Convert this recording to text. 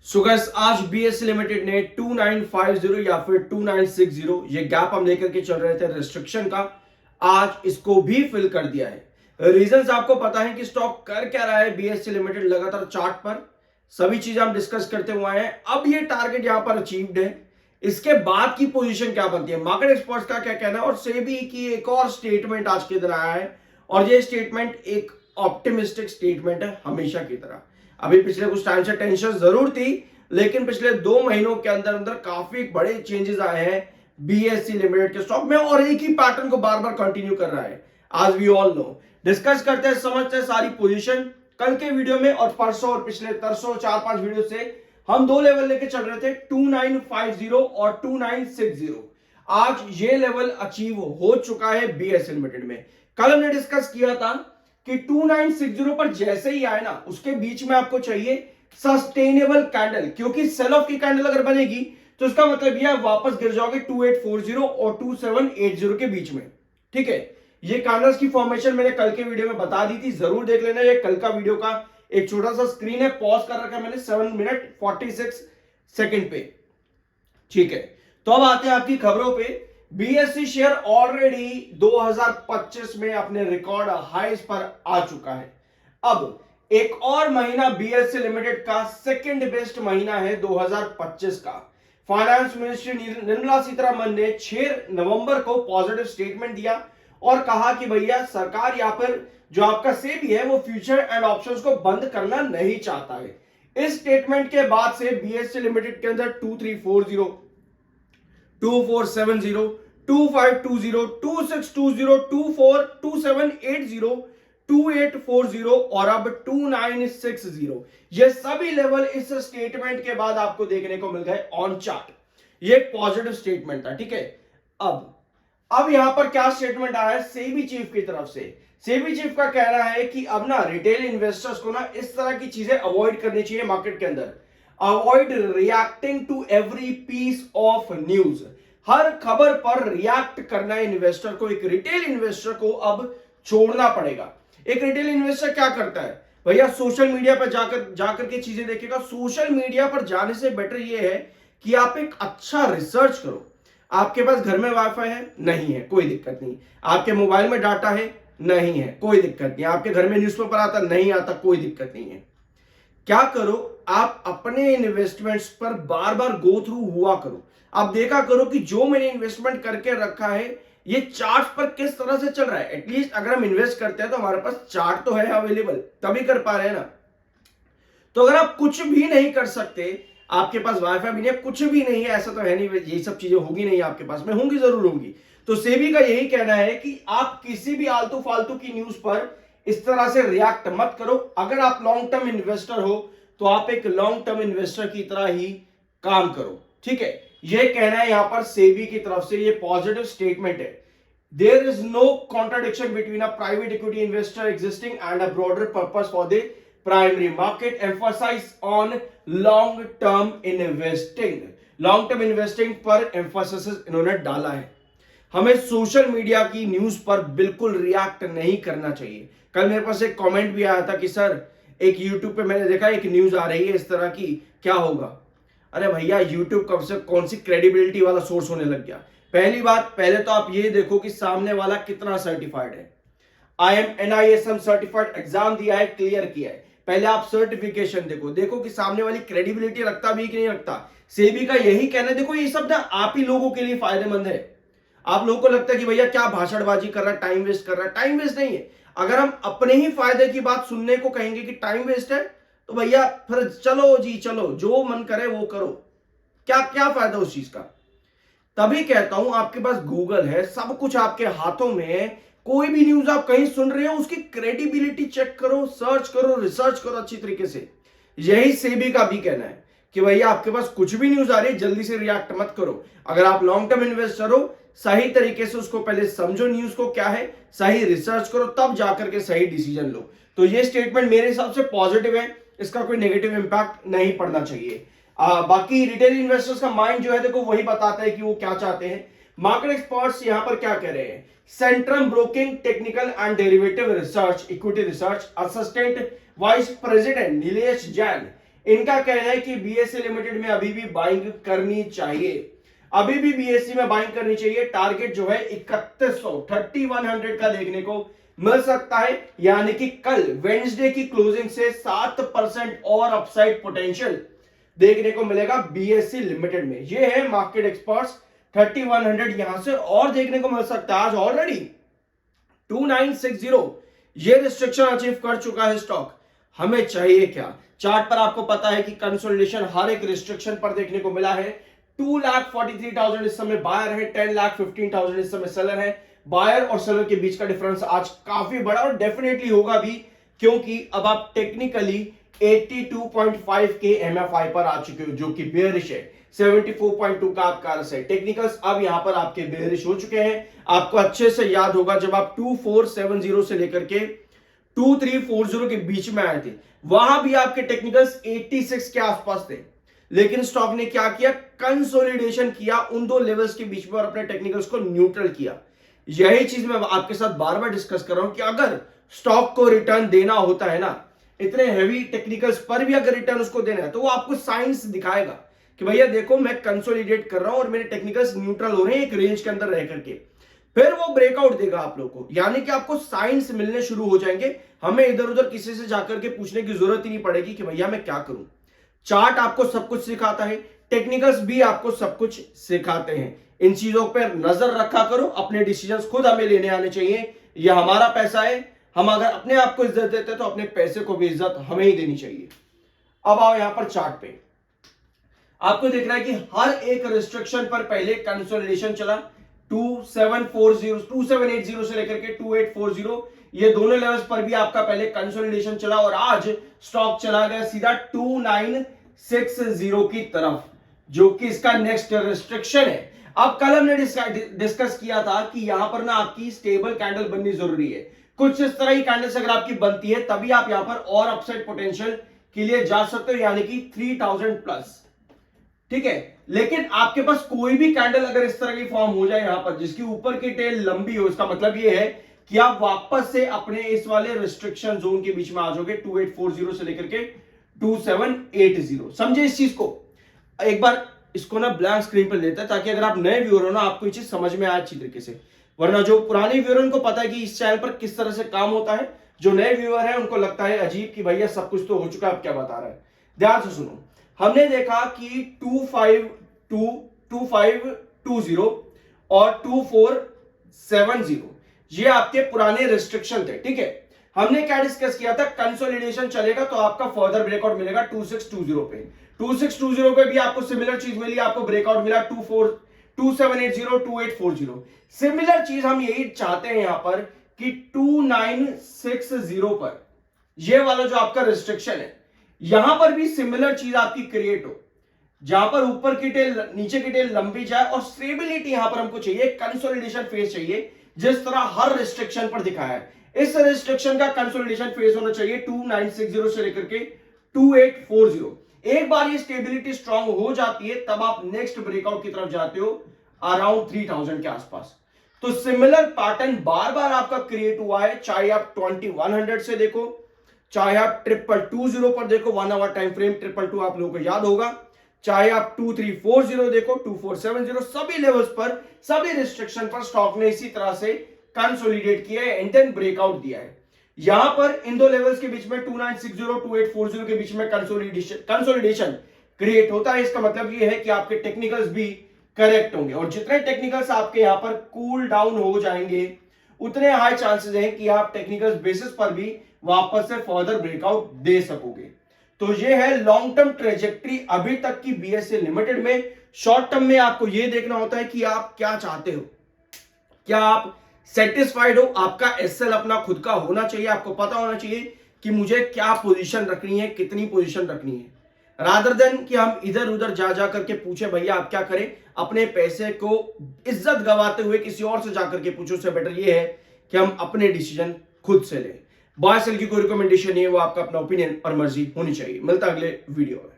So guys आज BSc limited ने 2950 या फिर 2960 ये गैप हम लेकर के चल रहे थे रिस्ट्रिक्शन का, आज इसको भी फिल कर दिया है। रीजंस आपको पता है कि स्टॉक कर क्या रहा है बीएससी लिमिटेड लगातार चार्ट पर, सभी चीजें हम डिस्कस करते हुए आए हैं। अब ये टारगेट यहां पर अचीव्ड है, इसके बाद की पोजीशन क्या बनती है, मार्केट एक्सपर्ट्स का क्या कहना है और सेबी की एक और स्टेटमेंट आज के दिन आया है और ये स्टेटमेंट एक ऑप्टिमिस्टिक स्टेटमेंट है हमेशा की तरह। अभी पिछले कुछ टाइम से टेंशन जरूर थी, लेकिन पिछले 2 महीनों के अंदर अंदर काफी बड़े चेंजेस आए हैं बीएससी लिमिटेड के स्टॉक में और एक ही पैटर्न को बार बार कंटिन्यू कर रहा है। आज वी ऑल नो, डिस्कस करते हैं, समझते हैं सारी पोजीशन। कल के वीडियो में और परसों और पिछले तरसों 4-5 वीडियो से हम दो लेवल लेके चल रहे थे, 2950 और 2960। आज ये लेवल अचीव हो चुका है बीएससी लिमिटेड में। कल हमने डिस्कस किया था कि 2960 पर जैसे ही आए ना, उसके बीच में आपको चाहिए सस्टेनेबल कैंडल, क्योंकि सेल ऑफ की कैंडल अगर बनेगी तो इसका मतलब यह वापस गिर जाओगे 2840 और 2780 के बीच में। ठीक है, ये कैंडल्स की फॉर्मेशन मैंने कल के वीडियो में बता दी थी, जरूर देख लेना। ये कल का वीडियो का एक छोटा सा स्क्रीन है, पॉज कर रखा है मैंने 7 मिनट 46 सेकंड पे। ठीक है, तो अब आते हैं आपकी खबरों पे। बीएससी शेयर ऑलरेडी 2025 में अपने रिकॉर्ड हाईस पर आ चुका है। अब एक और महीना बीएससी लिमिटेड का सेकंड बेस्ट महीना है 2025 का। फाइनेंस मिनिस्ट्री निर्मला सीतारमण ने 6 नवंबर को पॉजिटिव स्टेटमेंट दिया और कहा कि भैया सरकार यहाँ पर जो आपका सेबी है वो फ्यूचर एंड ऑप्शंस को बंद करना नहीं चाहता है। इस स्टेटमेंट के बाद से बीएससी लिमिटेड के अंदर 2340, 2470, 2520, 2620, 24, 2780, 2840 और अब 2960, ये सभी लेवल इस स्टेटमेंट के बाद आपको देखने को मिल गए ऑन चार्ट। ये एक पॉजिटिव स्टेटमेंट था। ठीक है, अब यहां पर क्या स्टेटमेंट आया है सेबी चीफ की तरफ से। सेबी चीफ का कहना है कि अब ना रिटेल इन्वेस्टर्स को ना इस तरह की चीजें अवॉइड करनी चाहिए मार्केट के अंदर। Avoid reacting to every piece of news, हर खबर पर रिएक्ट करना इन्वेस्टर को, एक रिटेल इन्वेस्टर को अब छोड़ना पड़ेगा। एक रिटेल इन्वेस्टर क्या करता है भैया, सोशल मीडिया पर जाकर के चीजें देखेगा। सोशल मीडिया पर जाने से बेटर ये है कि आप एक अच्छा रिसर्च करो। आपके पास घर में वाईफाई है? नहीं है, कोई दिक्कत नहीं। आपके मोबाइल में डाटा है? नहीं है, कोई दिक्कत नहीं। आपके घर में न्यूज़पेपर आता? नहीं आता, कोई दिक्कत नहीं है। क्या करो, आप अपने इन्वेस्टमेंट्स पर बार बार गो थ्रू हुआ करो। आप देखा करो कि जो मैंने इन्वेस्टमेंट करके रखा है ये चार्ट पर किस तरह से चल रहा है। एटलीस्ट अगर हम इन्वेस्ट करते हैं तो हमारे पास चार्ट तो है अवेलेबल, तभी कर पा रहे हैं ना। तो अगर आप कुछ भी नहीं कर सकते, आपके पास वाईफाई भी नहीं है, कुछ भी नहीं है, ऐसा तो है नहीं, ये सब चीजें होगी नहीं आपके पास में, होंगी जरूर होंगी। तो सेबी का यही कहना है कि आप किसी भी आलतू फालतू की न्यूज पर इस तरह से रिएक्ट मत करो। अगर आप लॉन्ग टर्म इन्वेस्टर हो तो आप एक लॉन्ग टर्म इन्वेस्टर की तरह ही काम करो। ठीक है, यह कहना है यहां पर सेबी की तरफ से, ये पॉजिटिव स्टेटमेंट है। There is no contradiction between a private equity investor existing and a broader purpose for the primary market. Emphasize on long term investing. Long term investing पर emphasis इन्होंने डाला है। हमें सोशल मीडिया की news पर बिल्कुल react नहीं करना चाहिए। कल मेरे पास एक कमेंट भी आया था कि सर एक यूट्यूब पे मैंने देखा एक न्यूज आ रही है इस तरह की, क्या होगा? अरे भैया, यूट्यूब कब से कौन सी क्रेडिबिलिटी वाला सोर्स होने लग गया? पहली बात, पहले तो आप ये देखो कि सामने वाला कितना सर्टिफाइड है। NISM सर्टिफाइड एग्जाम दिया है, क्लियर किया है। पहले आप सर्टिफिकेशन देखो कि सामने वाली क्रेडिबिलिटी रखता भी कि नहीं रखता। सेबी का यही कहना है। देखो ये सब ना आप ही लोगों के लिए फायदेमंद है। आप लोगों को लगता है कि भैया क्या भाषणबाजी कर रहा है, टाइम वेस्ट कर रहा है। टाइम वेस्ट नहीं है। अगर हम अपने ही फायदे की बात सुनने को कहेंगे कि टाइम वेस्ट है, तो भैया फिर चलो जी चलो, जो मन करे वो करो। क्या क्या फायदा उस चीज का? तभी कहता हूं आपके पास गूगल है, सब कुछ आपके हाथों में है। कोई भी न्यूज आप कहीं सुन रहे हो उसकी क्रेडिबिलिटी चेक करो, सर्च करो, रिसर्च करो अच्छी तरीके से। यही सेबी का भी कहना है कि भैया आपके पास कुछ भी न्यूज आ रही है जल्दी से रिएक्ट मत करो। अगर आप लॉन्ग टर्म इन्वेस्टर हो, सही तरीके से उसको पहले समझो, न्यूज को क्या है, सही रिसर्च करो, तब जाकर के सही डिसीजन लो। तो ये स्टेटमेंट मेरे हिसाब से पॉजिटिव है, इसका कोई नेगेटिव इंपैक्ट नहीं पड़ना चाहिए। बाकी रिटेल इन्वेस्टर्स का माइंड जो है देखो वही बताता है कि वो क्या चाहते हैं। मार्केट एक्सपर्ट्स यहां पर क्या कह रहे हैं? Centrum broking technical and derivative research equity research assistant vice president Nilesh Jain इनका कहना है कि बीएसई लिमिटेड में अभी भी बाइंग करनी चाहिए, अभी भी बीएसई में बाइंग करनी चाहिए। टारगेट जो है 3100 का देखने को मिल सकता है, यानी कि कल वेडनेसडे की क्लोजिंग से 7% और अपसाइड पोटेंशियल देखने को मिलेगा बीएसई लिमिटेड में। ये है मार्केट एक्सपर्ट्स 3100 यहां से और देखने को मिल सकता है। आज ऑलरेडी 2960 ये रिस्ट्रिक्शन अचीव कर चुका है स्टॉक। हमें चाहिए क्या? चार्ट पर आपको पता है कि कंसोलिडेशन हर एक रिस्ट्रिक्शन पर देखने को मिला है। 2,43,000 इस समय बायर है, 10,15,000 इस समय सेलर है। बायर और सेलर के बीच का डिफरेंस आज काफी बड़ा और डेफिनेटली होगा भी, क्योंकि अब आप टेक्निकली 82.5 के एमएफआई पर आ चुके हो, जो कि बेयरिश है। 74.2 का आपका RSI है। टेक्निकल्स अब यहां पर आपके बेयरिश हो चुके हैं। आपको अच्छे से याद होगा जब आप 2470 से लेकर के 2340 के बीच में आए थे, वहां भी आपके टेक्निकल्स 86 के आसपास थे, लेकिन स्टॉक ने क्या किया? कंसोलिडेशन किया उन दो लेवल्स के बीच में और अपने टेक्निकल्स को न्यूट्रल किया। यही चीज मैं आपके साथ बार बार डिस्कस कर रहा हूं कि अगर स्टॉक को रिटर्न देना होता है ना, इतने हैवी टेक्निकल्स पर भी अगर रिटर्न उसको देना है, तो वो आपको साइंस दिखाएगा कि भैया देखो मैं कंसोलिडेट कर रहा हूं और मेरे टेक्निकल्स न्यूट्रल हो रहे हैं एक रेंज के अंदर रह करके। फिर वो ब्रेकआउट देगा आप लोग को, यानी कि आपको साइंस मिलने शुरू हो जाएंगे। हमें इधर उधर किसी से जाकर के पूछने की जरूरत ही नहीं पड़ेगी कि भैया मैं क्या करूं। चार्ट आपको सब कुछ सिखाता है, टेक्निकल्स भी आपको सब कुछ सिखाते हैं। इन चीजों पर नजर रखा करो, अपने डिसीजंस खुद हमें लेने आने चाहिए। यह हमारा पैसा है, हम अगर अपने आप को इज्जत देते हैं तो अपने पैसे को भी इज्जत हमें ही देनी चाहिए। अब आओ यहां पर चार्ट पे, आपको दिख रहा है कि हर एक रिस्ट्रिक्शन पर पहले कंसोलिडेशन चला। 2780 से लेकर के 2840 ये दोनों लेवल्स पर भी आपका पहले कंसोलिडेशन चला और आज स्टॉक चला गया सीधा 2960 की तरफ, जो कि इसका नेक्स्ट रिस्ट्रिक्शन है। अब कल हमने डिस्कस किया था कि यहां पर ना आपकी स्टेबल कैंडल बननी जरूरी है। कुछ इस तरह की कैंडल्स अगर आपकी बनती है तभी आप यहां पर और अपसाइड पोटेंशियल के लिए जा सकते हो, यानी कि 3000 प्लस। ठीक है, लेकिन आपके पास कोई भी कैंडल अगर इस तरह की फॉर्म हो जाए यहां पर जिसकी ऊपर की टेल लंबी हो, इसका मतलब यह है कि आप वापस से अपने इस वाले रिस्ट्रिक्शन जोन के बीच में आ जाओगे 2840 से लेकर के 2780। समझे इस चीज को? एक बार इसको ना ब्लैंक स्क्रीन पर लेता है ताकि अगर आप नए व्यूअर हो ना, आपको ये चीज समझ में आए अच्छी तरीके से। वरना जो पुराने व्यूअर उनको पता है कि इस चैनल पर किस तरह से काम होता है, जो नए व्यूअर है उनको लगता है अजीब कि भैया सब कुछ तो हो चुका है, आप क्या बता रहे हैं। ध्यान से सुनो, हमने देखा कि 2520 और 2470 ये आपके पुराने रिस्ट्रिक्शन थे। ठीक है, हमने क्या डिस्कस किया था? कंसोलिडेशन चलेगा तो आपका फर्दर ब्रेकआउट मिलेगा 2620 पे। 2620 पे भी आपको सिमिलर चीज मिली, आपको ब्रेकआउट मिला 2780 2840। सिमिलर चीज हम यही चाहते हैं यहां पर कि 2960 पर ये वाला जो आपका रिस्ट्रिक्शन है, यहां पर भी सिमिलर चीज आपकी क्रिएट हो, जहां पर ऊपर की टेल नीचे की टेल लंबी जाए और स्टेबिलिटी यहां पर हमको चाहिए, कंसोलिडेशन फेज चाहिए जिस तरह हर रिस्ट्रिक्शन पर दिखाया है। इस रिस्ट्रिक्शन का कंसोलिडेशन फेज होना चाहिए 2960 से लेकर के 2840। एक बार ये स्टेबिलिटी स्ट्रांग हो जाती है तब आप नेक्स्ट ब्रेकआउट की तरफ जाते हो अराउंड 3000 के आसपास। तो सिमिलर पैटर्न बार बार आपका क्रिएट हुआ है, चाहे आप 2100 से देखो, चाहे आप 2220 पर देखो, 1 आवर टाइम फ्रेम 222 आप लोगों को याद होगा, चाहे आप 2340 देखो, 2470, सभी लेवल्स पर सभी रिस्ट्रिक्शन पर स्टॉक ने इसी तरह से कंसोलिडेट किया है, एंड ब्रेकआउट दिया है। यहां पर इन दो लेवल्स के बीच में 2960 2840 के बीच में कंसोलिडेशन क्रिएट होता है। इसका मतलब यह है कि आपके टेक्निकल्स भी करेक्ट होंगे और जितने टेक्निकल्स आपके यहां पर कूल डाउन हो जाएंगे उतने हाई चांसेस हैं कि आप टेक्निकल बेसिस पर भी वापस से फर्दर ब्रेकआउट दे सकोगे। तो ये है लॉन्ग टर्म ट्रेजेक्ट्री अभी तक की बीएसई लिमिटेड में। शॉर्ट टर्म में आपको यह देखना होता है कि आप क्या चाहते हो, क्या आप सेटिस्फाइड हो, आपका एसएल अपना खुद का होना चाहिए, आपको पता होना चाहिए कि मुझे क्या पोजीशन रखनी है, कितनी पोजीशन रखनी है, रादर देन कि हम इधर उधर जा करके पूछे भैया आप क्या करें। अपने पैसे को इज्जत गवाते हुए किसी और से जाकर के पूछो, उससे बेटर ये है कि हम अपने डिसीजन खुद से लें। बाय सेल की कोई रिकमेंडेशन नहीं है, वो आपका अपना ओपिनियन और मर्जी होनी चाहिए। मिलता है अगले वीडियो में।